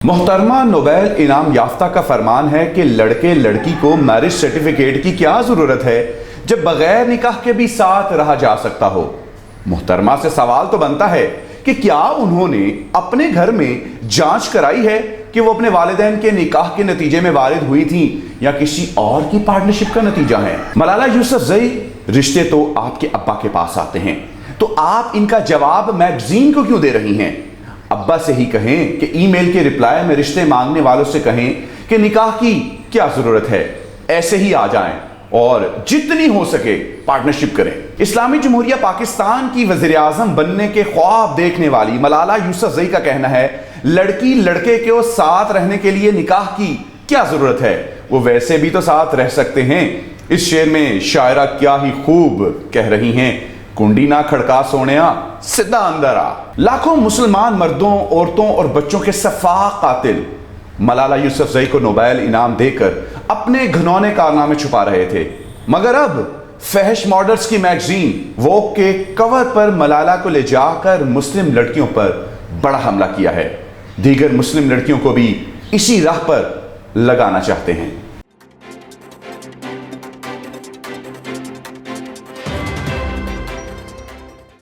محترمہ نوبیل انعام یافتہ کا فرمان ہے کہ لڑکے لڑکی کو میرج سرٹیفکیٹ کی کیا ضرورت ہے جب بغیر نکاح کے بھی ساتھ رہا جا سکتا ہو۔ محترمہ سے سوال تو بنتا ہے کہ کیا انہوں نے اپنے گھر میں جانچ کرائی ہے کہ وہ اپنے والدین کے نکاح کے نتیجے میں والد ہوئی تھیں یا کسی اور کی پارٹنرشپ کا نتیجہ ہے۔ ملالہ یوسفزئی، رشتے تو آپ کے ابا کے پاس آتے ہیں، تو آپ ان کا جواب میگزین کو کیوں دے رہی ہیں؟ ابا سے ہی کہیں کہ ای میل کے رپلائی میں رشتے مانگنے والوں سے کہیں کہ نکاح کی کیا ضرورت ہے، ایسے ہی آ جائیں اور جتنی ہو سکے پارٹنرشپ کریں۔ اسلامی جمہوریہ پاکستان کی وزیر اعظم بننے کے خواب دیکھنے والی ملالہ یوسفزئی کا کہنا ہے، لڑکی لڑکے کے ساتھ رہنے کے لیے نکاح کی کیا ضرورت ہے، وہ ویسے بھی تو ساتھ رہ سکتے ہیں۔ اس شعر میں شاعرہ کیا ہی خوب کہہ رہی ہیں، کنڈی نہ کھڑکا سونیا سدھا اندر آ۔ لاکھوں مسلمان مردوں، عورتوں اور بچوں کے سفاک قاتل ملالہ یوسفزئی کو نوبیل انعام دے کر اپنے گھنونے کارنامے چھپا رہے تھے، مگر اب فحش ماڈلز کی میگزین ووگ کے کور پر ملالہ کو لے جا کر مسلم لڑکیوں پر بڑا حملہ کیا ہے۔ دیگر مسلم لڑکیوں کو بھی اسی راہ پر لگانا چاہتے ہیں۔